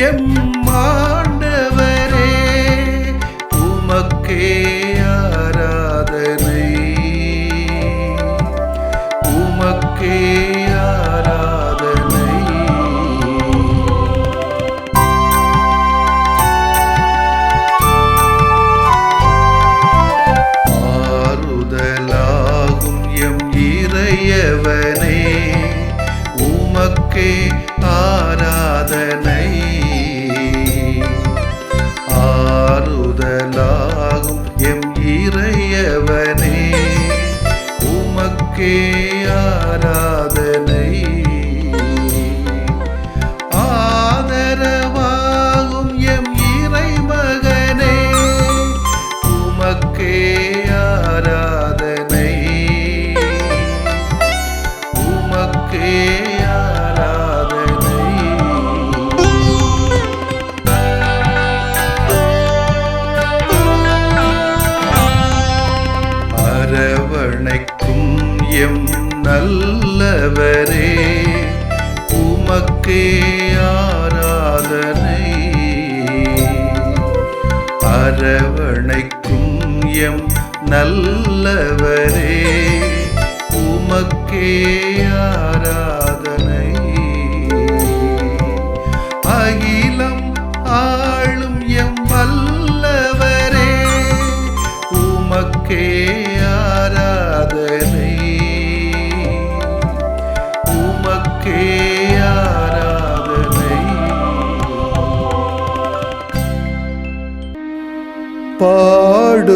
M ஆண்டவரே, உமக்கே ஆராதனை, உமக்கே ஆராதனை. ஆறுதலாகும் எம் இறையவனே, உமக்கே ஆராதனை. ஆறுதலாகும் எம் இறையவனே, உமக்கே ஆராதனை. ஆதரவாகும் எம் இறைமகனே, உமக்கே ஆராதனை, உமக்கே ஆராதனை. அரவணைக்கும் எம் நல்லவரே, உமக்கே ஆராதனை. அரவணைக்கும் எம் நல்லவரே, உமக்கே ஆராதனை. அகிலம் ஆளும் எம் வல்லவரே, உமக்கே ஆராதனை, உமக்கே ஆராதனை.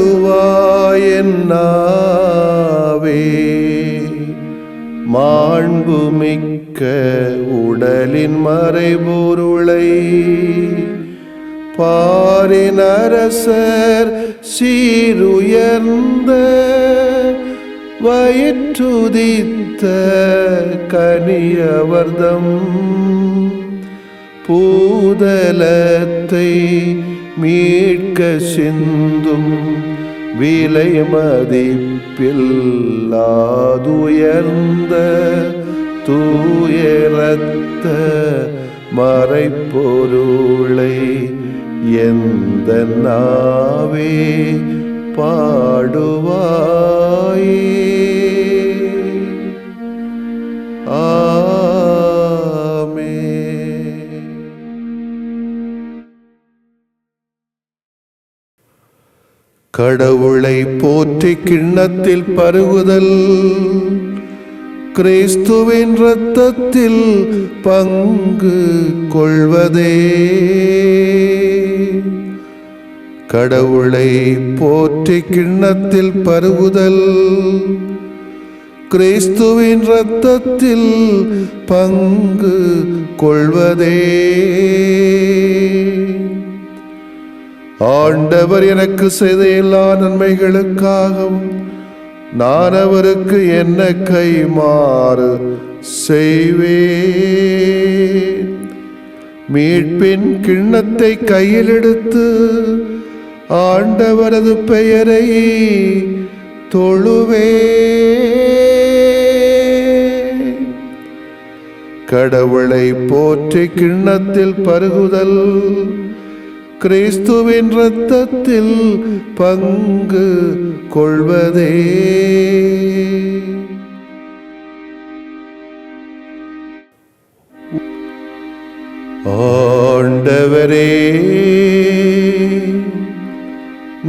பாடுவாயென் நாவே மாண்புமிக்க உடலின் மறைபொருளை, பாரின் அரசர் சீருயர்ந்த வயிற்றுதித்த கனியவர்தம் பூதலத்தை மீட்க சிந்தும் விலை மதிப்பில்லாதுயர்ந்த தூயரத்த மறைப்பொருளை எந்த நாவே பாடுவாயே. கடவுளை போற்றி கிண்ணத்தில் பருகுதல், கிறிஸ்துவின் இரத்தத்தில் பங்கு கொள்வதே. கடவுளை போற்றி கிண்ணத்தில் பருகுதல், கிறிஸ்துவின் இரத்தத்தில் பங்கு கொள்வதே. ஆண்டவர் எனக்கு செய்த எல்லா நன்மைகளுக்காகவும் நான் அவருக்கு என்ன கைமாறு செய்வேன். மீட்பின் கிண்ணத்தை கையில் எடுத்து ஆண்டவரது பெயரை தொழுவேன். கடவுளை போற்றி கிண்ணத்தில் பருகுதல், கிறிஸ்துவின் இரத்தத்தில் பங்கு கொள்வதே. ஆண்டவரே,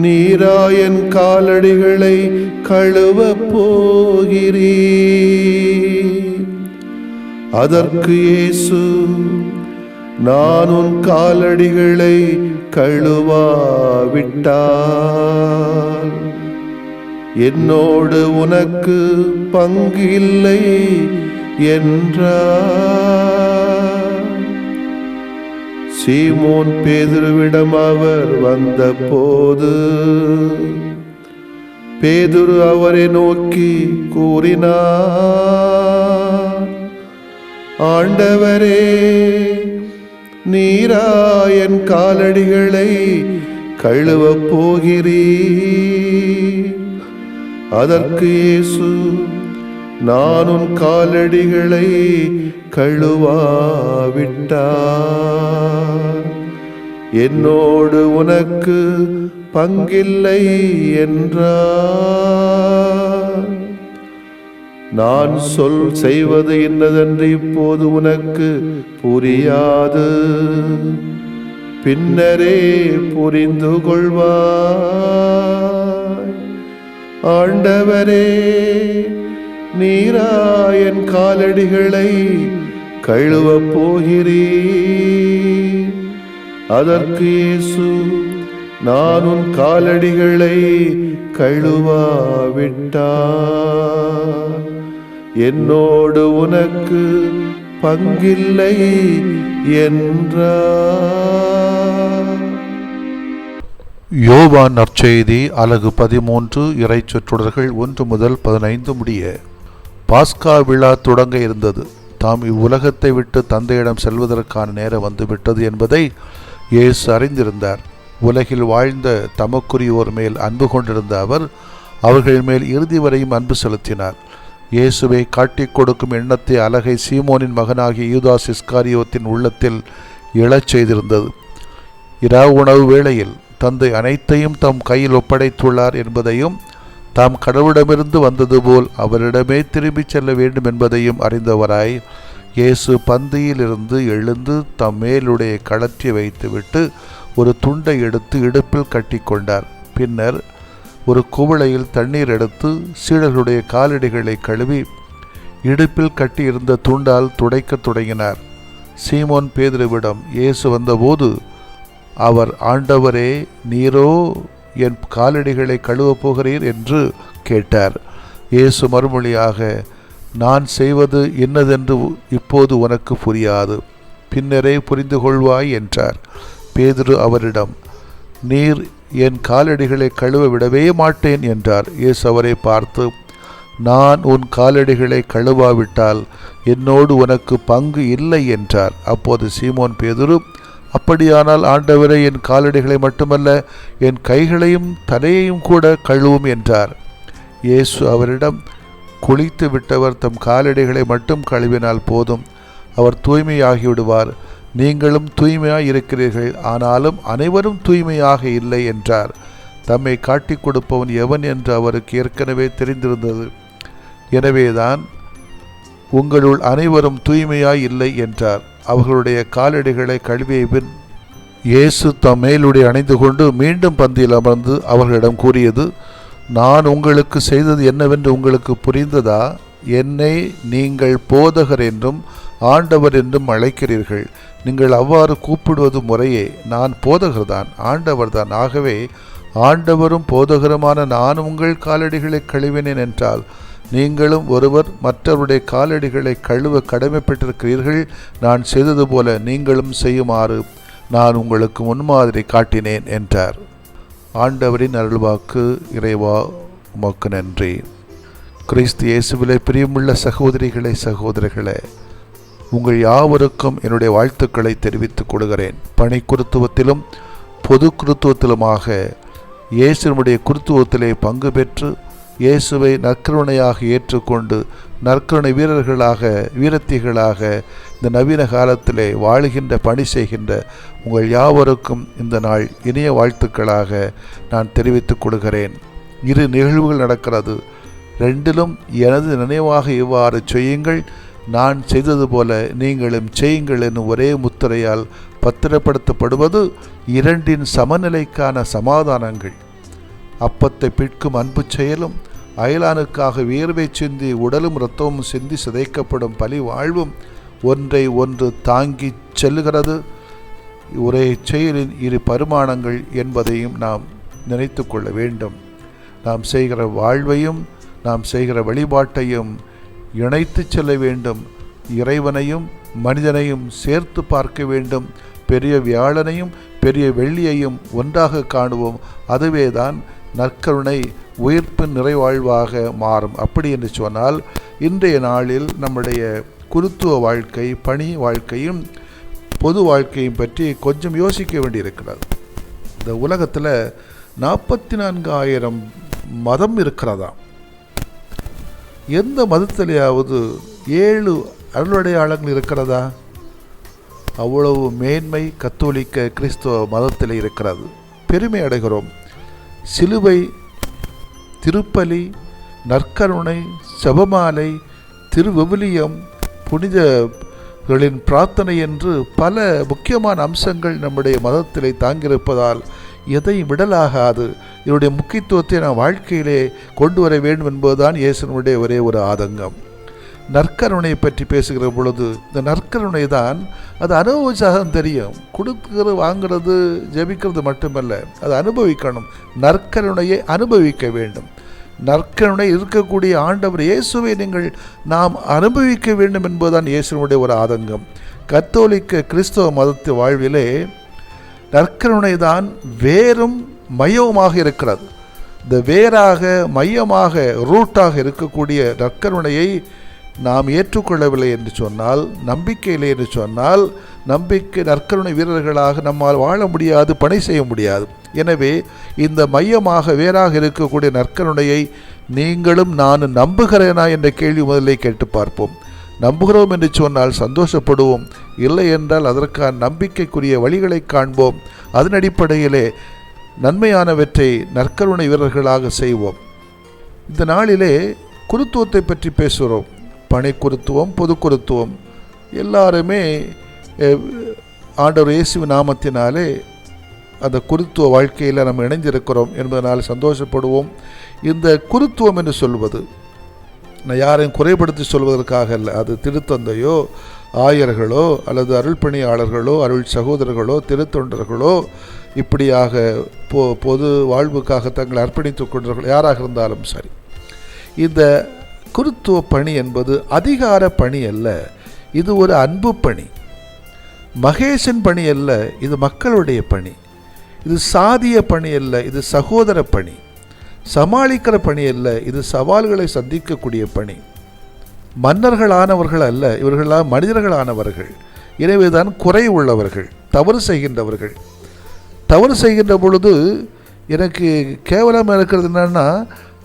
நீராயன் காலடிகளை கழுவ போகிறீர். அதற்கு இயேசு, நான் உன் காலடிகளை கழுவாவிட்டால் என்னோடு உனக்கு பங்கு இல்லை என்றார். சீமோன் பேதுருவிடம் அவர் வந்த போது பேதுரு அவரை நோக்கி கூறினார், ஆண்டவரே, நீரா என் காலடிகளை கழுவப் போகிறீர்? அதற்கு இயேசு, நான் உன் காலடிகளை கழுவாவிட்டார் என்னோடு உனக்கு பங்கில்லை என்றார். நான் செய்வது இன்னதென்று இப்போது உனக்கு புரியாது, பின்னரே புரிந்து கொள்வாய். ஆண்டவரே, நீரா என் காலடிகளை கழுவப் போகிறீர். அதற்கு இயேசு, நான் உன் காலடிகளை கழுவாவிட்டால் என்னோடு உனக்கு பங்கில்லை என்றார். யோவான் நற்செய்தி அலகு 13 இறை சொற்றொடர்கள் 1 முதல் 15 முடிய. பாஸ்கா விழா தொடங்க இருந்தது. தாம் இவ்வுலகத்தை விட்டு தந்தையிடம் செல்வதற்கான நேரம் வந்துவிட்டது என்பதை இயேசு அறிந்திருந்தார். உலகில் வாழ்ந்த தமக்குரியோர் மேல் அன்பு கொண்டிருந்த அவர் அவர்கள் மேல் இறுதி வரையும் அன்பு செலுத்தினார். இயேசுவை காட்டிக் கொடுக்கும் எண்ணத்தை அலகை சீமோனின் மகனாகிய யூதாஸ் இஸ்காரியோத்தின் உள்ளத்தில் எழச் செய்திருந்தது. இரவு உணவு வேளையில் தந்தை அனைத்தையும் தம் கையில் ஒப்படைத்துள்ளார் என்பதையும், தாம் கடவுளிடமிருந்து வந்தது போல் அவரிடமே திரும்பிச் செல்ல வேண்டும் என்பதையும் அறிந்தவராய் இயேசு பந்தியிலிருந்து எழுந்து தம் மேலுடைய கழற்றி வைத்துவிட்டு ஒரு துண்டை எடுத்து இடுப்பில் கட்டி கொண்டார். பின்னர் ஒரு குவளையில் தண்ணீர் எடுத்து சீடர்களுடைய காலடிகளை கழுவி இடுப்பில் கட்டியிருந்த துண்டால் துடைக்க தொடங்கினார். சீமோன் பேதுருவிடம் இயேசு வந்தபோது அவர், ஆண்டவரே, நீரோ என் காலடிகளை கழுவப் போகிறீர் என்று கேட்டார். இயேசு மறுமொழியாக, நான் செய்வது என்னதென்று இப்போது உனக்கு புரியாது, பின்னரே புரிந்து கொள்வாய் என்றார். பேதுரு அவரிடம், நீர் என் காலடிகளை கழுவ விடவே மாட்டேன் என்றார். இயேசு அவரை பார்த்து, நான் உன் காலடிகளை கழுவாவிட்டால் என்னோடு உனக்கு பங்கு இல்லை என்றார். அப்போது சீமோன் பேதுரு, அப்படியானால் ஆண்டவரே, என் காலடிகளை மட்டுமல்ல என் கைகளையும் தலையையும் கூட கழுவும் என்றார். இயேசு அவரிடம், குளித்து விட்டவர் தம் காலடிகளை மட்டும் கழுவினால் போதும், அவர் தூய்மையாகிவிடுவார். நீங்களும் தூய்மையாய் இருக்கிறீர்கள், ஆனாலும் அனைவரும் தூய்மையாக இல்லை என்றார். தம்மை காட்டிக் கொடுப்பவன் எவன் என்று அவருக்கு ஏற்கனவே தெரிந்திருந்தது. எனவேதான் உங்களுள் அனைவரும் தூய்மையாய் இல்லை என்றார். அவர்களுடைய காலடிகளை கழுவிய பின் இயேசு தம் மேலுடை அணிந்து கொண்டு மீண்டும் பந்தியில் அமர்ந்து அவர்களிடம் கூறியது, நான் உங்களுக்கு செய்தது என்னவென்று உங்களுக்கு புரிந்ததா? என்னை நீங்கள் போதகர் என்றும் ஆண்டவர் என்றும் அழைக்கிறீர்கள். நீங்கள் அவ்வாறு கூப்பிடுவது முறையே. நான் போதகர்தான், ஆண்டவர்தான். ஆகவே ஆண்டவரும் போதகருமான நான் உங்கள் காலடிகளை கழுவினேன் என்றால் நீங்களும் ஒருவர் மற்றவருடைய காலடிகளை கழுவ கடமைப்பட்டிருக்கிறீர்கள். நான் செய்தது போல நீங்களும் செய்யுமாறு நான் உங்களுக்கு முன்மாதிரி காட்டினேன் என்றார். ஆண்டவரின் அருள்வாக்கு. இறைவா, உமக்கு நன்றி. கிறிஸ்து இயேசுவிலே பிரியமுள்ள சகோதரிகளே, சகோதரர்களே, உங்கள் யாவருக்கும் என்னுடைய வாழ்த்துக்களை தெரிவித்துக் கொள்கிறேன். பணி குருத்துவத்திலும் பொது குருத்துவத்திலுமாக இயேசுனுடைய குருத்துவத்திலே பங்கு பெற்று இயேசுவை நற்கருணையாக ஏற்றுக்கொண்டு நற்கருணை வீரத்திகளாக இந்த நவீன காலத்திலே வாழுகின்ற பணி செய்கின்ற உங்கள் யாவருக்கும் இந்த நாள் இனிய வாழ்த்துக்களாக நான் தெரிவித்துக் கொள்கிறேன். 2 நிகழ்வுகள் நடக்கிறது. 2லும் எனது நினைவாக இவ்வாறு செய்யுங்கள், நான் செய்தது போல நீங்களும் செய்யுங்கள் என்னும் ஒரே முத்திரையால் பத்திரப்படுத்தப்படுவது 2இன் சமநிலைக்கான சமாதானங்கள். அப்பத்தை பிற்கும் அன்பு செயலும், அயலானுக்காக வியர்வை சிந்தி உடலும் இரத்தமும் சிந்தி சிதைக்கப்படும் பலி வாழ்வும் ஒன்றை ஒன்று தாங்கி செல்லுகிறது. ஒரே செயலின் 2 பரிமாணங்கள் என்பதையும் நாம் நினைத்து கொள்ள வேண்டும். நாம் செய்கிற வாழ்வையும் நாம் செய்கிற வழிபாட்டையும் இணைத்து செல்ல வேண்டும். இறைவனையும் மனிதனையும் சேர்த்து பார்க்க வேண்டும். பெரிய வியாழனையும் பெரிய வெள்ளியையும் ஒன்றாக காணுவோம். அதுவேதான் நற்கருணை உயிர்ப்பின் நிறைவாழ்வாக மாறும். அப்படி என்று சொன்னால் இன்றைய நாளில் நம்முடைய குருத்துவ வாழ்க்கை, பணி வாழ்க்கையும் பொது வாழ்க்கையும் பற்றி கொஞ்சம் யோசிக்க வேண்டியிருக்கிறது. இந்த உலகத்தில் 44,000 மதம் இருக்கிறதாம். எந்த மதத்திலேயாவது 7 அருளடையாளங்கள் இருக்கிறதா? அவ்வளவு மேன்மை கத்தோலிக்க கிறிஸ்துவ மதத்தில் இருக்கிறது. பெருமை அடைகிறோம். சிலுவை, திருப்பலி, நற்கருணை, செபமாலை, திருவிவிலியம், புனிதர்களின் பிரார்த்தனை என்று பல முக்கியமான அம்சங்கள் நம்முடைய மதத்திலே தாங்கியிருப்பதால் எதையும் விடலாகாது. இதனுடைய முக்கியத்துவத்தை நாம் வாழ்க்கையிலே கொண்டு வர வேண்டும் என்பதுதான் இயேசுனுடைய ஒரே ஒரு ஆதங்கம். நற்கருணையை பற்றி பேசுகிற பொழுது இந்த நற்கருணை தான் அது அனுபவிச்சாதான் தெரியும். கொடுக்கிறது, வாங்கிறது, ஜெபிக்கிறது மட்டுமல்ல, அதை அனுபவிக்கணும். நற்கருணையை அனுபவிக்க வேண்டும். நற்கருணை இருக்கக்கூடிய ஆண்டவர் இயேசுவை நாம் அனுபவிக்க வேண்டும் என்பதுதான் இயேசுனுடைய ஒரு ஆதங்கம். கத்தோலிக்க கிறிஸ்தவ மதத்து வாழ்விலே நற்கருணை தான் வேரும் மையமாக இருக்கிறது. இந்த வேராக, மையமாக, ரூட்டாக இருக்கக்கூடிய நற்கருணையை நாம் ஏற்றுக்கொள்ளவில்லை என்று சொன்னால், நம்பிக்கையில்லை என்று சொன்னால், நற்கருணை வீரர்களாக நம்மால் வாழ முடியாது, பணி செய்ய முடியாது. எனவே இந்த மையமாக, வேறாக இருக்கக்கூடிய நற்கருணையை நீங்களும் நானும் நம்புகிறேனா என்ற கேள்வி முதலில் கேட்டு பார்ப்போம். நம்புகிறோம் என்று சொன்னால் சந்தோஷப்படுவோம். இல்லை என்றால் அதற்கான நம்பிக்கைக்குரிய வழிகளை காண்போம். அதன் அடிப்படையிலே நன்மையானவற்றை நற்கருணை வீரர்களாக செய்வோம். இந்த நாளிலே குருத்துவத்தை பற்றி பேசுகிறோம். பணி குருத்துவம், பொது குருத்துவம், எல்லாருமே ஆண்டவர் இயேசுவின் நாமத்தினாலே அந்த குருத்துவ வாழ்க்கையில் நம்ம இணைந்திருக்கிறோம் என்பதனால் சந்தோஷப்படுவோம். இந்த குருத்துவம் என்று சொல்வது நான் யாரையும் குறைபடுத்தி சொல்வதற்காக அல்ல. அது திருத்தந்தையோ, ஆயர்களோ, அல்லது அருள் பணியாளர்களோ, அருள் சகோதரர்களோ, திருத்தொண்டர்களோ, இப்படியாக பொது வாழ்வுக்காக தங்களை அர்ப்பணித்துக் கொண்டவர்கள் யாராக இருந்தாலும் சரி, இந்த குருத்துவ பணி என்பது அதிகார பணி அல்ல. இது ஒரு அன்பு பணி. மகேசன் பணி அல்ல, இது மக்களுடைய பணி. இது சாதிய பணி அல்ல, இது சகோதர பணி. சமாளிக்கிற பணி அல்ல, இது சவால்களை சந்திக்கக்கூடிய பணி. மன்னர்களானவர்கள் அல்ல, இவர்களால் மனிதர்களானவர்கள். எனவேதான் குறை உள்ளவர்கள், தவறு செய்கின்றவர்கள். தவறு செய்கின்ற பொழுது எனக்கு கேவலமாக இருக்கிறது என்னன்னா,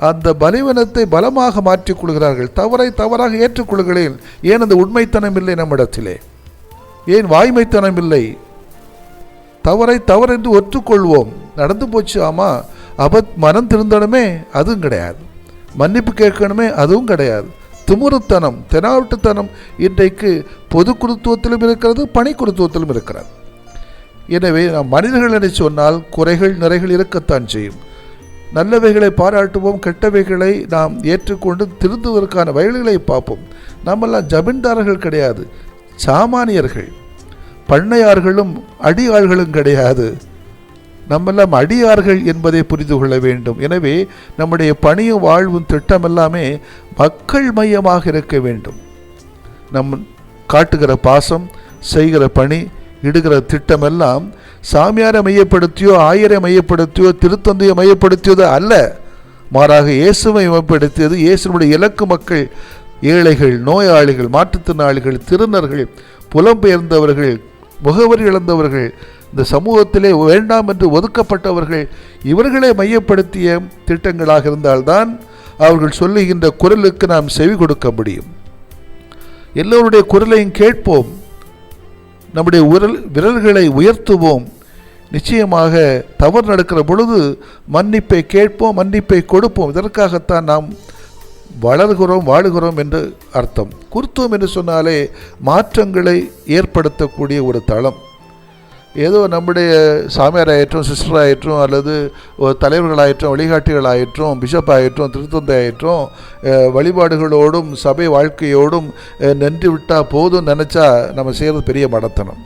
அந்த பலவீனத்தை பலமாக மாற்றிக்கொள்கிறார்கள். தவறை தவறாக ஏற்றுக்கொள்கிறேன். ஏன் அந்த உண்மைத்தனம் இல்லை நம்மிடத்திலே? ஏன் வாய்மைத்தனம் இல்லை? தவறை தவறென்று ஒற்றுக்கொள்வோம். நடந்து போச்சு, ஆமாம், மனம் திருந்தணுமே, அதுவும் கிடையாது. மன்னிப்பு கேட்கணுமே, அதுவும் கிடையாது. திமுறுத்தனம், தெனாவட்டுத்தனம் இன்றைக்கு பொது குருத்துவத்திலும் இருக்கிறது, பணி குருத்துவத்திலும் இருக்கிறது. எனவே நாம் மனிதர்கள் என்று சொன்னால் குறைகள் நிறைகள் இருக்கத்தான் செய்யும். நல்லவைகளை பாராட்டுவோம், கெட்டவைகளை நாம் ஏற்றுக்கொண்டு திருந்துவதற்கான வழிகளை பார்ப்போம். நம்மெல்லாம் ஜமீன்தாரர்கள் கிடையாது, சாமானியர்கள். பண்ணையார்களும் அடியாள்களும் கிடையாது. நம்மெல்லாம் அடியார்கள் என்பதை புரிந்து கொள்ள வேண்டும். எனவே நம்முடைய பணியும் வாழ்வும் திட்டம் எல்லாமே மக்கள் மையமாக இருக்க வேண்டும். நம் காட்டுகிற பாசம், செய்கிற பணி, இடுகிற திட்டமெல்லாம் சாமியாரை மையப்படுத்தியோ, ஆயரை மையப்படுத்தியோ, திருத்தந்தையை மையப்படுத்தியதோ அல்ல. மாறாக இயேசுவை மையப்படுத்தியது. இயேசுடைய இலக்கு மக்கள் ஏழைகள், நோயாளிகள், மாற்றுத்திறனாளிகள், திருநர்கள், புலம்பெயர்ந்தவர்கள், முகவரி இழந்தவர்கள், இந்த சமூகத்திலே வேண்டாம் என்று ஒதுக்கப்பட்டவர்கள், இவர்களை மையப்படுத்திய திட்டங்களாக இருந்தால்தான் அவர்கள் சொல்லுகின்ற குரலுக்கு நாம் செவி கொடுக்க முடியும். எல்லோருடைய குரலையும் கேட்போம். நம்முடைய விரல்களை உயர்த்துவோம். நிச்சயமாக தவறு நடக்கிற பொழுது மன்னிப்பை கேட்போம், மன்னிப்பை கொடுப்போம். இதற்காகத்தான் நாம் வளர்கிறோம், வாழுகிறோம் என்று அர்த்தம். குருத்துவம் என்று சொன்னாலே மாற்றங்களை ஏற்படுத்தக்கூடிய ஒரு தளம். ஏதோ நம்முடைய சாமியாராயிற்றும், சிஸ்டராயிற்றும், அல்லது தலைவர்களாயிற்றும், வழிகாட்டிகளாயிற்றும், பிஷப் ஆயிற்றும், திருத்தந்தை ஆயிற்றும், வழிபாடுகளோடும் சபை வாழ்க்கையோடும் நின்று விட்டால் போதும் நினச்சா நம்ம செய்கிறது பெரிய மடத்தனம்.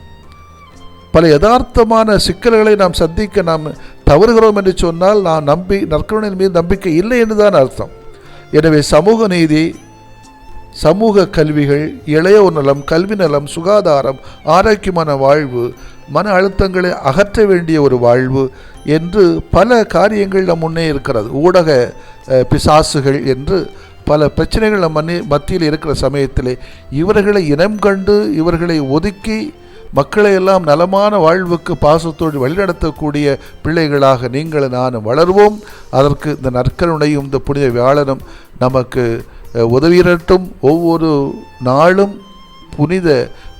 பல யதார்த்தமான சிக்கல்களை நாம் சந்திக்க நாம் தவறுகிறோம் என்று சொன்னால் நாம் நற்கருணையின் மீது நம்பிக்கை இல்லை என்றுதான் அர்த்தம். எனவே சமூக நீதி, சமூக கல்விகள், இளையோர் நலம், கல்வி நலம், சுகாதாரம், ஆரோக்கியமான வாழ்வு, மன அழுத்தங்களை அகற்ற வேண்டிய ஒரு வாழ்வு என்று பல காரியங்கள் நம் முன்னே இருக்கிறது. ஊடக பிசாசுகள் என்று பல பிரச்சனைகள் நம் மத்தியில் இருக்கிற சமயத்திலே இவர்களை இனம் கண்டு இவர்களை ஒதுக்கி மக்களை எல்லாம் நலமான வாழ்வுக்கு பாசத்தோடு வழிநடத்தக்கூடிய பிள்ளைகளாக நீங்களும் நானும் வளர்வோம். அதற்கு இந்த நற்கருணையும் இந்த புனித வியாழனும் நமக்கு உதவியிரட்டும். ஒவ்வொரு நாளும் புனித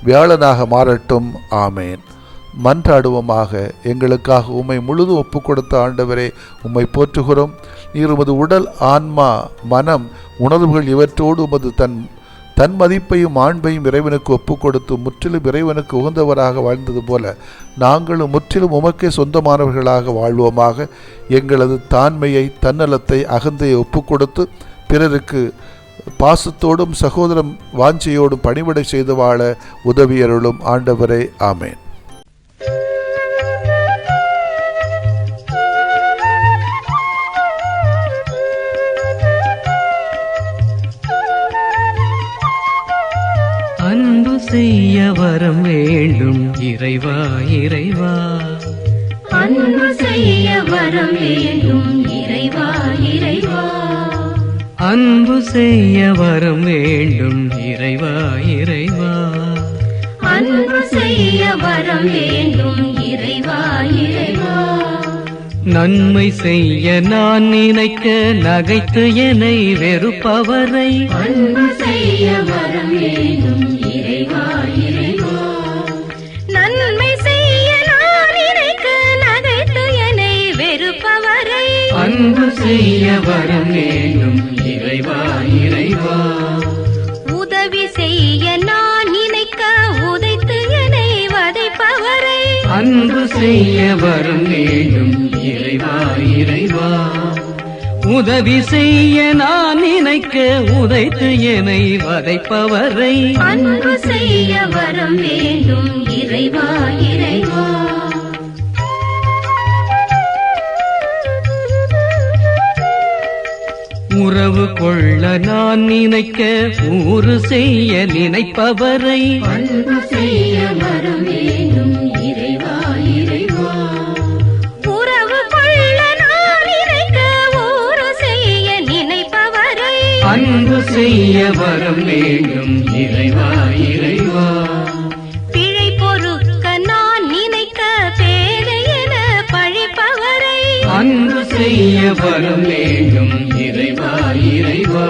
வியாழனாக மாறட்டும். ஆமேன். மன்றாடுவோமாக. எங்களுக்காக உம்மை முழுதும் ஒப்பு கொடுத்த ஆண்டவரே, உம்மை போற்றுகிறோம். நீர் உமது உடல், ஆன்மா, மனம், உணர்வுகள் இவற்றோடு உமது தன் மதிப்பையும் மாண்பையும் இறைவனுக்கு ஒப்பு கொடுத்து முற்றிலும் இறைவனுக்கு உகந்தவராக வாழ்ந்தது போல நாங்களும் முற்றிலும் உமக்கே சொந்தமானவர்களாக வாழ்வோமாக. எங்களது தாண்மையை, தன்னலத்தை, அகந்தையை ஒப்பு கொடுத்து பிறருக்கு பாசத்தோடும் சகோதரம் வாஞ்சையோடும் பணிவிடை செய்து வாழ உதவியருளும் ஆண்டவரே. ஆமேன். அன்பு செய்ய வரம் வேண்டும் இறைவா இறைவா, அன்பு செய்ய வரம் வேண்டும் இறைவா இறைவா, அன்பு செய்ய வரம் வேண்டும் இறைவா இறைவா, அன்பு செய்ய வரம் வேண்டும் இறைவா இறைவா. நன்மை செய்ய நான் நினைக்க நகைத்து என்னை வெறுப்பவரை அன்பு செய்ய வரம் வேண்டும் இறைவா இறைவா, நன்மை செய்ய நான் நினைக்க நகைத்து என்னை வெறுப்பவரை அன்பு செய்ய வரம் வேண்டும் இறைவா இறைவா, உதவி செய்ய நான் நினைக்க உதைத்து என்னை வதைப்பவரை அன்பு செய்ய வரம் வேண்டும் இறைவா இறைவா, உதவி செய்ய நான் நினைக்க உதைத்து என்னை வதைப்பவரை அன்பு செய்ய வரம் வேண்டும் இறைவா இறைவா. உறவு கொள்ள நான் நினைக்க ஊறு செய்ய நினைப்பவரை அன்பு செய்ய வரம் வேண்டும் இறைவா இறைவா, உறவு கொள்ள நான் நினைக்க ஊறு செய்ய நினைப்பவரை அன்பு செய்ய வரம் வேண்டும் இறைவா இறைவா, பிழை பொறுக்க நான் நினைக்க பேதை என பழிப்பவரை அன்பு செய்ய வரம் வேண்டும் இறைவா இறைவா,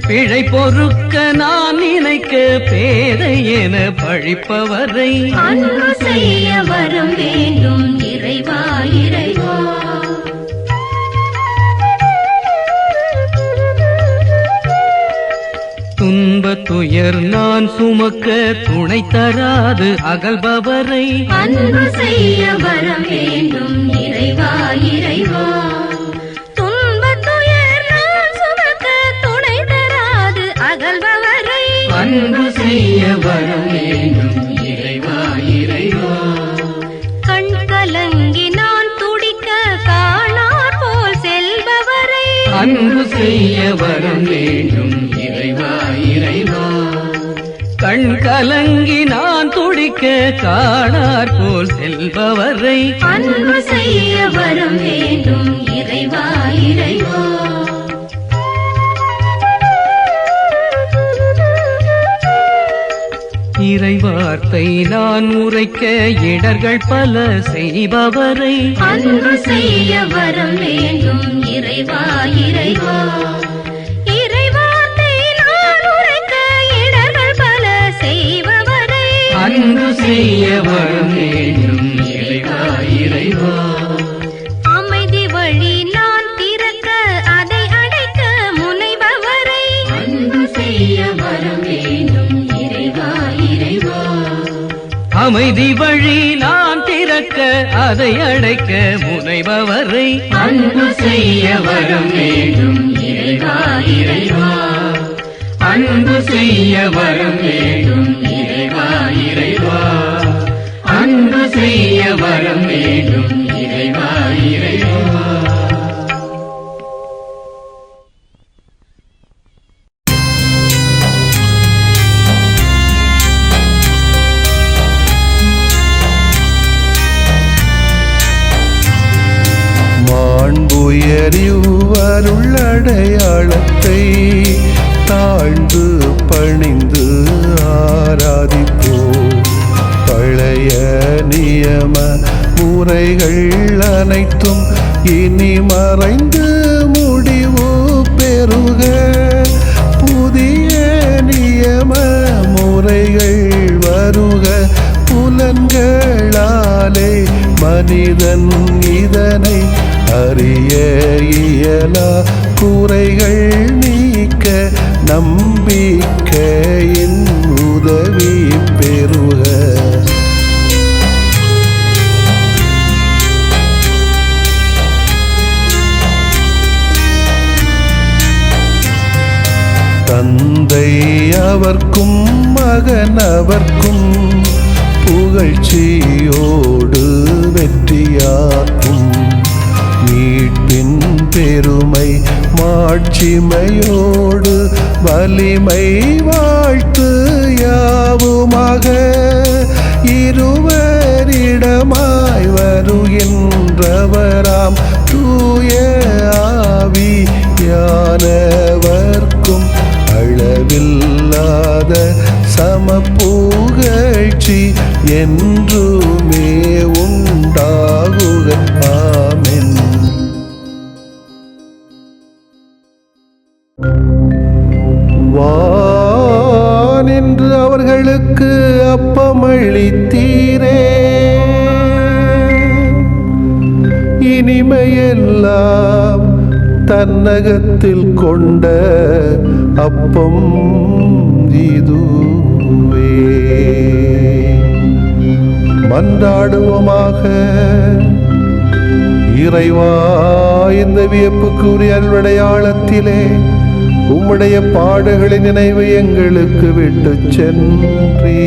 பிழை பொறுக்க நான் நினைக்க பேதை என பழிப்பவரை அன்பு செய்ய வரம் வேண்டும் இறைவா இறைவா. துன்ப துயர் நான் சுமக்க துணை தராது அகல்பவரை அன்பு செய்ய வரம் வேண்டும் இறைவா இறைவா, துன்பத் துயர் நான் சுமக்க துணை தராது அகல்பவரை அன்பு செய்ய வரம் வேண்டும் இறைவா இறைவா, கண் கலங்கி நான் துடிக்க காணார் போல் செல்பவரை அன்பு செய்ய வரம் வேண்டும் இறைவா இறைவா, கண் கலங்கி நான் துடிக்க காணார் போல் செல்பவரை அன்பு செய்ய வரம் வேண்டும் இறைவா இறைவா. இறைவார்த்தை நான் உரைக்க இடர்கள் பல செய்பவரை அன்பு செய்ய வரம் வேண்டும் இறைவா இறைவா, இறைவார்த்தை நான் உரைக்க இடர்கள் பல செய்பவரை அன்பு செய்ய வரம் வேண்டும் இறைவா இறைவா, அமைதி வழி நான் திறக்க அதை அடைக்க முனைபவரை அன்பு செய்ய வரம் வேண்டும் இறைவா இறைவா, அமைதி வழி நான் திறக்க அதை அடைக்க முனைபவரை அன்பு செய்ய வரம் வேண்டும் இறைவா இறைவா, அன்பு செய்ய வரம் வேண்டும் இறைவா இறைவா, அன்பு செய்ய வரம் வேண்டும் இறைவா இறைவா. மாண்புயரிவருள்ளடையாளத்தை தாழ்ந்து பணிந்து ஆராதிப்போம். பழைய நியம முறைகள் அனைத்தும் இனி மறைந்து முடிவு பெறுக. புதிய நியம முறை முறைகள் வருக புலன்களாலே மனிதன் இதனை அறிய இயலா குறைகள் நீக்க நம்பிக்கையின் உதவி பெறுக. தந்தை அவர்க்கும் மகன் அவர்க்கும் புகழ்ச்சியோடு வெற்றியாக்கும் மீட்பின் பெருமை மாட்சிமையோடு வலிமை வாழ்த்து யாவுமாக இருவரிடமாய் வருகின்றவராம் தூய ஆவியானவர்க்கும் அளவில்லாத சமப்புகழ்ச்சி என்றுமே உண்டாகுக. ஆமென். வானின்று அவர்களுக்கு அப்பமளித்தீரே, இனிமையெல்லாம் தன்னகத்தில் கொண்ட அப்பம் இதுவே. மன்றாடுவோமாக. இறைவா, இந்த வியப்புக்குரிய அல்வடையாளத்திலே உம்முடைய பாடுகளின் நினைவு எங்களுக்கு விட்டு சென்றீ.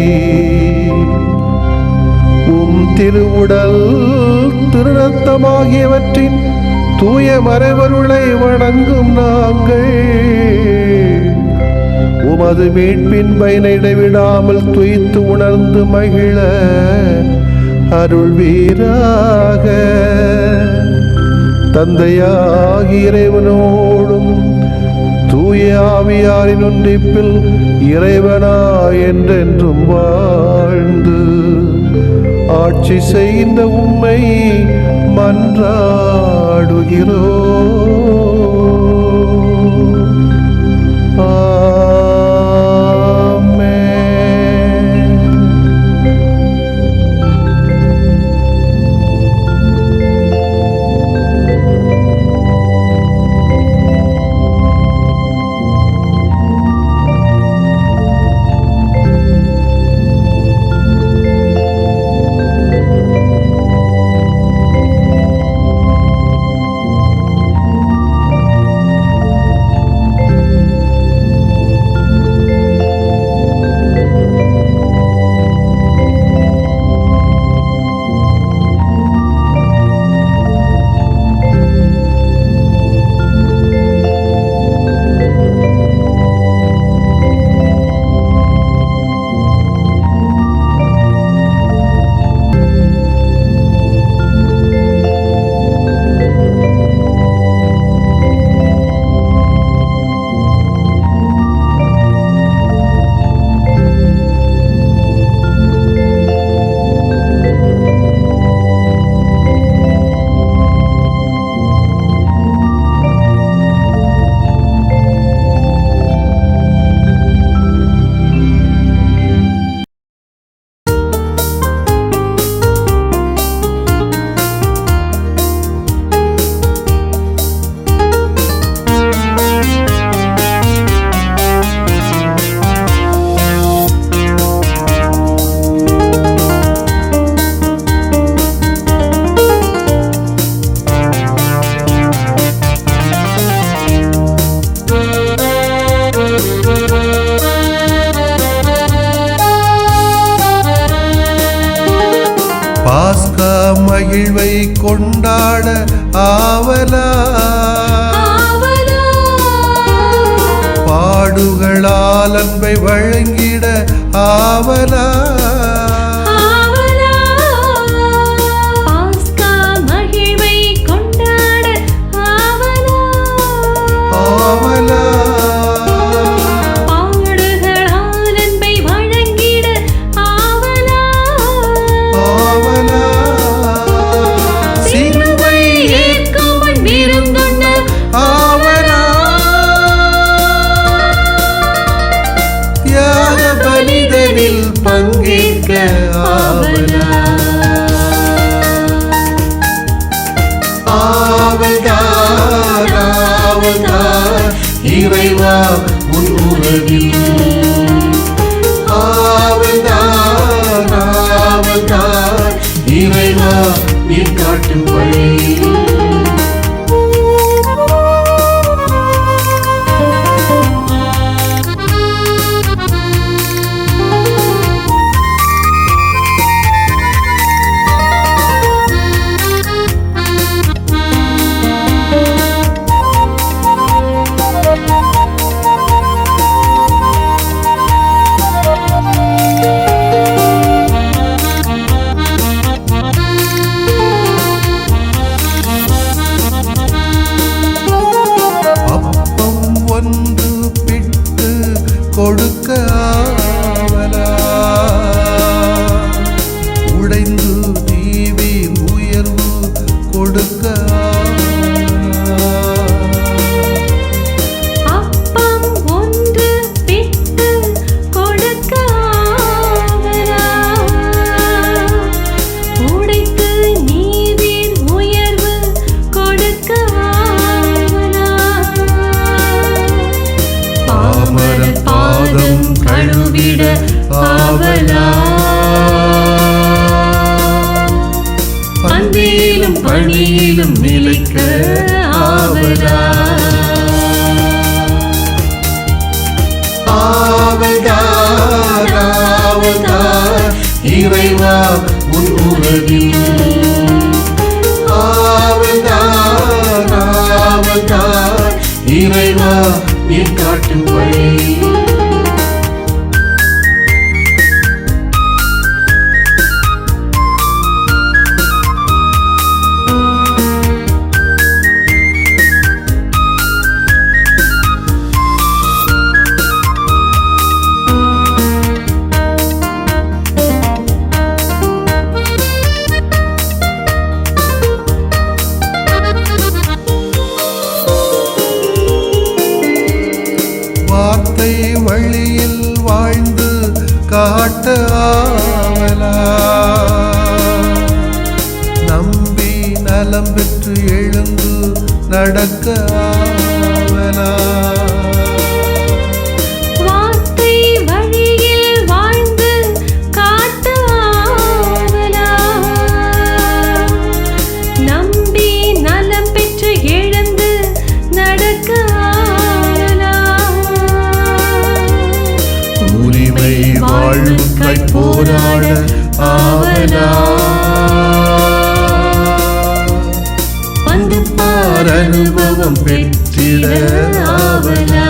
உம் திருவுடல் திருரத்தமாகியவற்றின் தூய மறைபொருளை வணங்கும் நாங்கள் உமது மீட்பின் பயனை இடைவிடாமல் துய்த்து உணர்ந்து மகிழ அருள்வீராக. தந்தையாகி இறைவனோடும் தூய ஆவியாரின் ஒன்றிப்பில் இறைவனா என்றென்றும் வாழ்ந்து ஆட்சி செய்கின்ற உம்மை மன்றாடுகிறோம். பாஸ்கா மகிழ்வை கொண்டாட ஆவலா, பாடுகளால் அன்பை வழங்கிட ஆவலா, இறைவா உன் உறவில். ஆவல்தான் ஆவல்தான் இறைவா நீ காட்டும் வழி. கொடுக்க ஆவலா, உடைந்து தீவின் உயர்வு கொடுக்க ஆவலா. அப்பம் ஒன்று பிட்டு கொடுக்க ஆவலா, உடைத்து நீவின் உயர்வு கொடுக்க ஆவலா. பாமரர் பாதம் கழுவிட ஆவலா, பந்தியிலும் பணியிலும் நிலைக்க ஆவலா. ஆவல்தான் ஆவல்தான் இறைவா உன் உறவில். ஆவல்தான் ஆவல்தான் இறைவா நீ காட்டும் வழி. வார்த்தை வழியில் வாழ்ந்து காட்ட ஆவலா, நம்பி நலம் பெற்று எழுந்து நடக்க ஆவலா. வார்த்தை வழியில் வாழ்ந்து காட்ட ஆவலா, நம்பி நலம் பெற்று எழுந்து நடக்க ஆவலா. உரிமை வாழ்வுக்காய் போராட ஆவலா, வந்து பார் அனுபவம் பெற்றிட ஆவலா.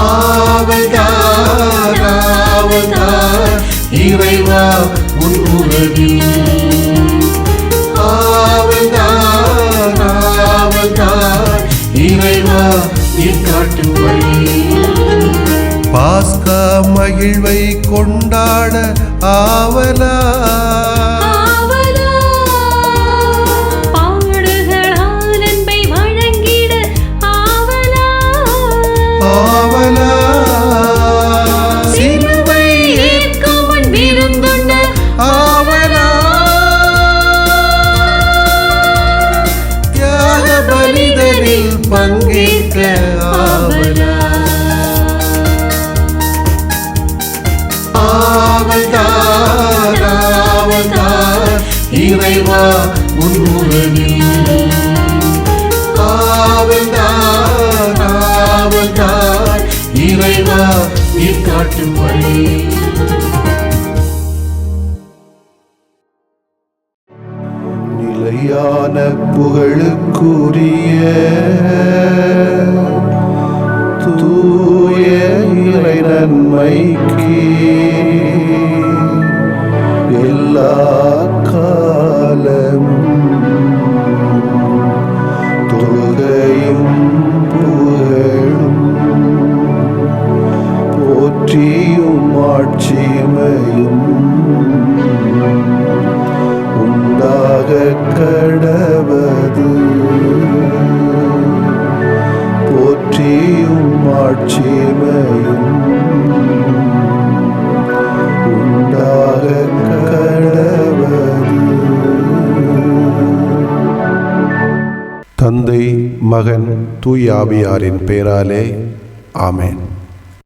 ஆவல்தான் ஆவல்தான் இறைவா உன் உறவில். ஆவல்தான் ஆவல்தான் இறைவா நீ காட்டும் வழி. பாஸ்கா மகிழ்வை கொண்டாட ஆவலா, பாடுகளால் அன்பை வழங்கிட ஆவலா. ஆவலா. சிலுவை ஏற்கும் முன் விருந்துண்ண ஆவலா. தியாக பலிதனில் பங்கேற்க ஆவலா. ஆவல்தான் ஆவல்தான் இறைவா உன் உறவில். ஆவல்தான் ஆவல்தான் இறைவா நீ காட்டும் வழி. நிலையான புகழுக்குரிய தூய இறை நன்மைக்கு எல்லா காலம் தொழுகையும் புகழும் போற்றியும் ஆட்சிமையும் உண்டாக கடவது. போற்றியும் ஆட்சிமையும் உண்டாக கடவது. தந்தை, மகன், தூய ஆவியாரின் பெயராலே ஆமென்.